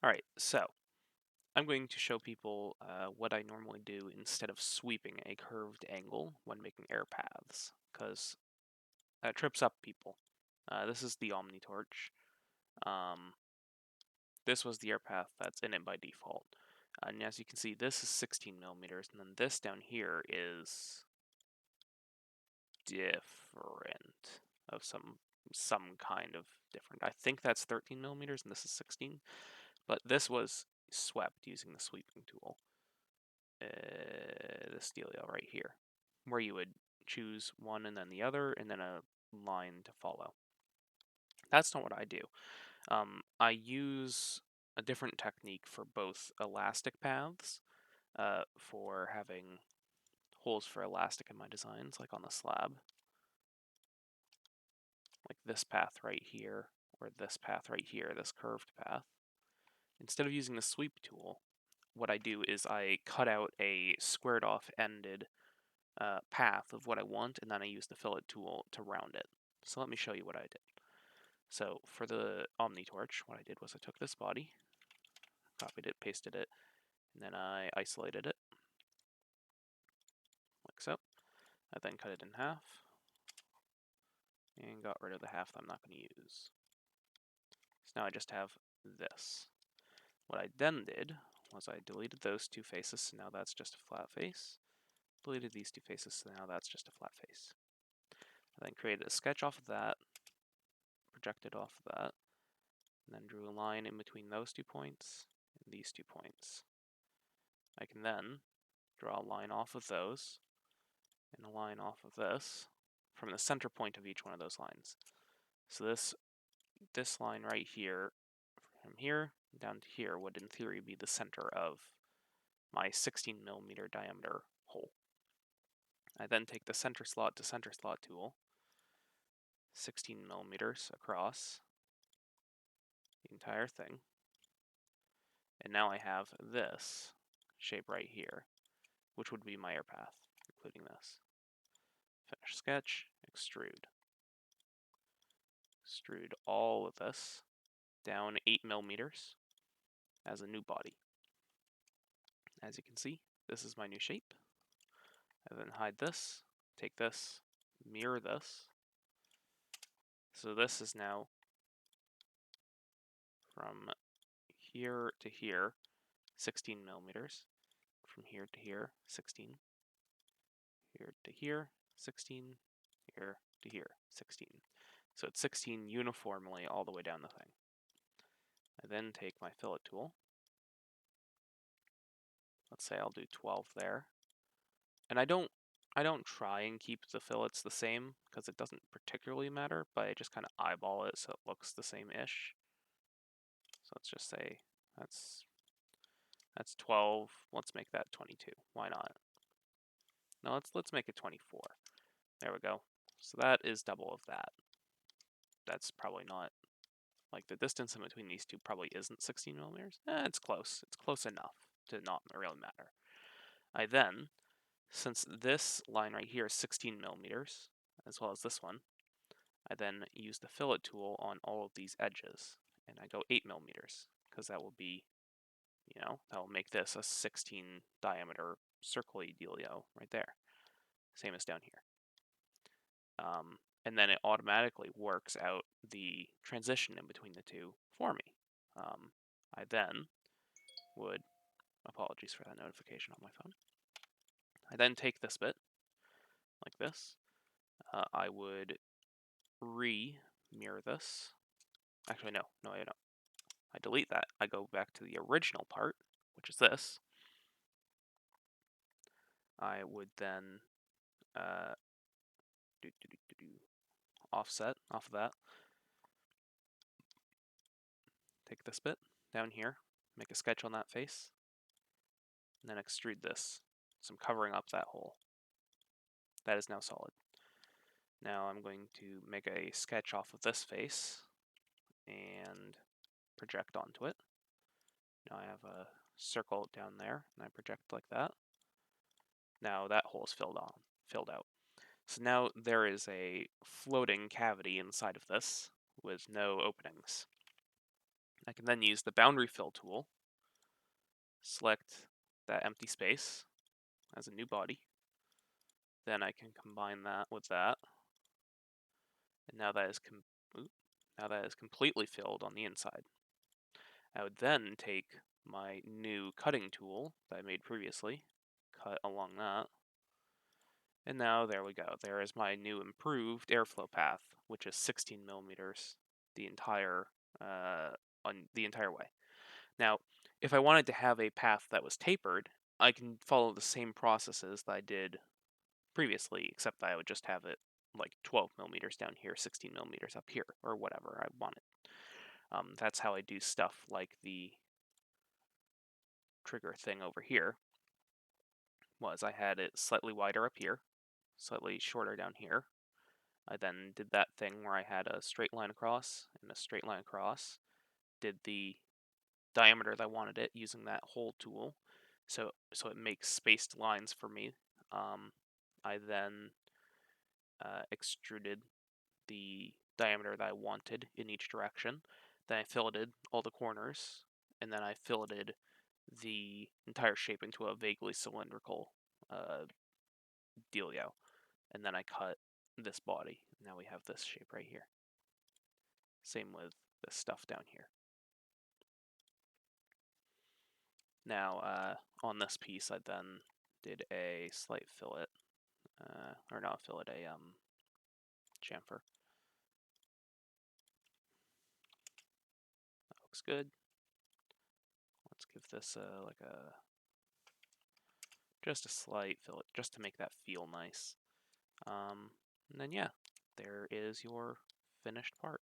Alright, so I'm going to show people what I normally do instead of sweeping a curved angle when making air paths, because that trips up people. This is the OmniTorch. This was the air path that's in it by default. And as you can see, this is 16 millimeters, and then this down here is different, of some kind of different. I think that's 13 millimeters, and this is 16. But this was swept using the sweeping tool. This dealio right here, where you would choose one and then the other, and then a line to follow. That's not what I do. I use a different technique for both elastic paths, for having holes for elastic in my designs, like on the slab. Like this path right here, or this path right here, this curved path. Instead of using the sweep tool, what I do is I cut out a squared off ended path of what I want, and then I use the fillet tool to round it. So let me show you what I did. So for the OmniTorch, what I did was I took this body, copied it, pasted it, and then I isolated it, like so. I then cut it in half, and got rid of the half that I'm not going to use. So now I just have this. What I then did was I deleted those two faces, so now that's just a flat face. Deleted these two faces, so now that's just a flat face. I then created a sketch off of that, projected off of that, and then drew a line in between those 2 points and these 2 points. I can then draw a line off of those and a line off of this from the center point of each one of those lines. So this line right here, from here down to here, would in theory be the center of my 16 millimeter diameter hole. I then take the center slot to center slot tool, 16 millimeters across the entire thing, and now I have this shape right here, which would be my air path, including this. Finish sketch, extrude. Extrude all of this down 8 millimeters as a new body. As you can see, this is my new shape. I then hide this, take this, mirror this. So this is now from here to here, 16 millimeters. From here to here, 16. Here to here, 16. Here to here, 16. So it's 16 uniformly all the way down the thing. I then take my fillet tool. Let's say I'll do 12 there. And I don't try and keep the fillets the same because it doesn't particularly matter, but I just kind of eyeball it so it looks the same-ish. So let's just say that's 12. Let's make that 22. Why not? No, let's make it 24. There we go. So that is double of that. That's probably not, like, the distance in between these two probably isn't 16 millimeters. It's close. It's close enough to not really matter. I then, since this line right here is 16 millimeters, as well as this one, I then use the fillet tool on all of these edges, and I go 8 millimeters, because that will be, that will make this a 16 diameter circle-y dealio right there. Same as down here. And then it automatically works out the transition in between the two for me. I then would, apologies for that notification on my phone. I then take this bit, like this. I would re-mirror this. Actually, no, I don't. I delete that. I go back to the original part, which is this. I would then offset off of that. Take this bit down here, make a sketch on that face, and then extrude this. So I'm covering up that hole. That is now solid. Now I'm going to make a sketch off of this face and project onto it. Now I have a circle down there, and I project like that. Now that hole is filled out. So now there is a floating cavity inside of this with no openings. I can then use the boundary fill tool, select that empty space as a new body. Then I can combine that with that. And now that is completely filled on the inside. I would then take my new cutting tool that I made previously, cut along that. And now there we go. There is my new improved airflow path, which is 16 millimeters the entire way. Now, if I wanted to have a path that was tapered, I can follow the same processes that I did previously, except that I would just have it like 12 millimeters down here, 16 millimeters up here, or whatever I wanted. That's how I do stuff like the trigger thing over here. Was I had it slightly wider up here, slightly shorter down here. I then did that thing where I had a straight line across and a straight line across. Did the diameter that I wanted it using that hole tool, so it makes spaced lines for me. I then extruded the diameter that I wanted in each direction. Then I filleted all the corners, and then I filleted the entire shape into a vaguely cylindrical dealio. And then I cut this body. Now we have this shape right here. Same with this stuff down here. Now, on this piece, I then did a slight fillet, or not fillet, a chamfer. That looks good. Let's give this just a slight fillet, just to make that feel nice. And then yeah, there is your finished part.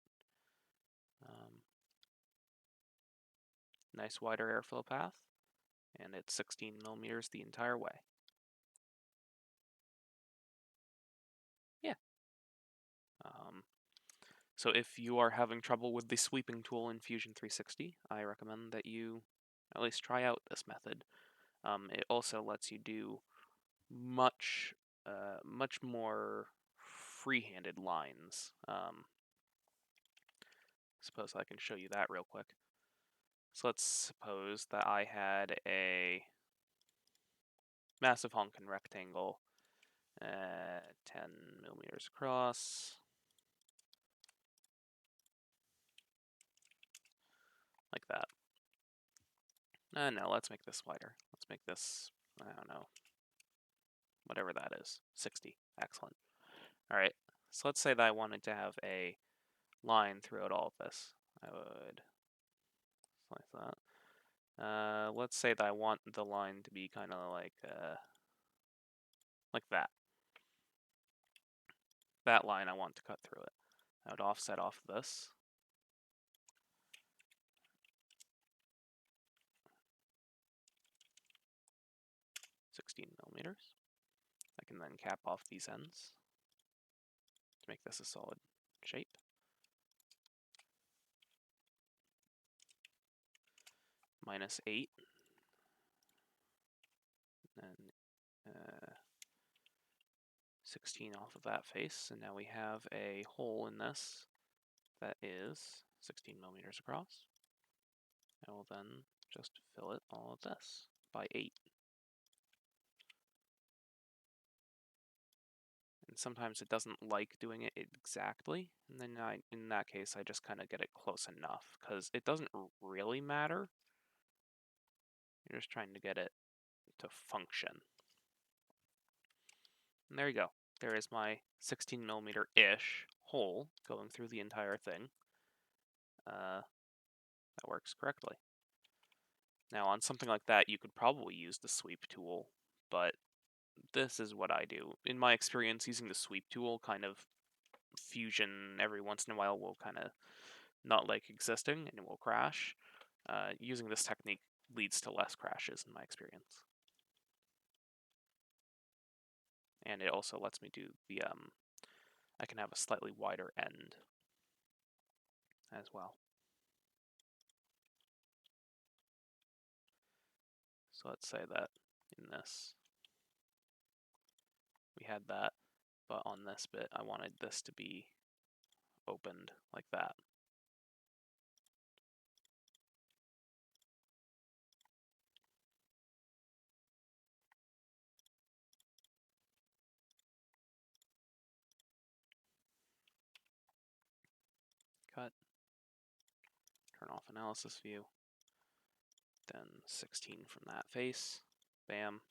Nice wider airflow path, and it's 16 millimeters the entire way. Yeah. So if you are having trouble with the sweeping tool in Fusion 360, I recommend that you at least try out this method. It also lets you do much more free-handed lines. Suppose I can show you that real quick. So let's suppose that I had a massive honkin' rectangle, 10 millimeters across, like that. No, let's make this wider. Let's make this, I don't know, whatever that is, 60. Excellent. All right, so let's say that I wanted to have a line throughout all of this. I would like that. Let's say that I want the line to be kind of like that. That line I want to cut through it. I would offset off this. $16 millimeters. I can then cap off these ends to make this a solid shape. -8. And 16 off of that face, and now we have a hole in this that is 16 millimeters across. I will then just fillet all of this by 8. And sometimes it doesn't like doing it exactly, and then in that case I just kind of get it close enough, because it doesn't really matter. You're just trying to get it to function. And there you go. There is my 16 millimeter-ish hole going through the entire thing. That works correctly. Now on something like that, you could probably use the sweep tool, but this is what I do. In my experience, using the sweep tool, kind of Fusion every once in a while will kind of not like existing and it will crash. Using this technique leads to less crashes in my experience. And it also lets me do the, I can have a slightly wider end as well. So let's say that in this, we had that, but on this bit, I wanted this to be opened like that. cut. Turn off analysis view. Then 16 from that face. Bam.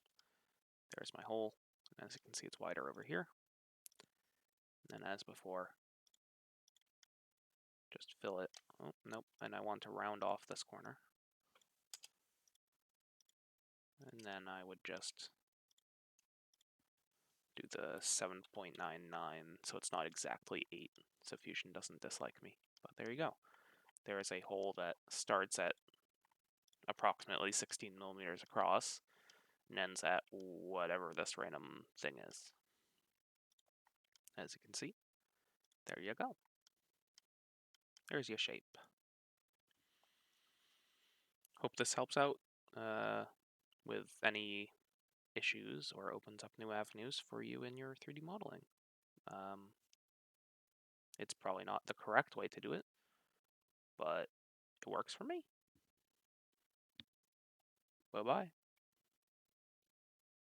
There's my hole. And as you can see, it's wider over here. And then as before, just fill it. Oh, nope. And I want to round off this corner. And then I would just do the 7.99, so it's not exactly 8, so Fusion doesn't dislike me. But there you go. There is a hole that starts at approximately 16 millimeters across and ends at whatever this random thing is. As you can see, there you go. There's your shape. Hope this helps out with any issues or opens up new avenues for you in your 3D modeling. It's probably not the correct way to do it, but it works for me. Bye-bye.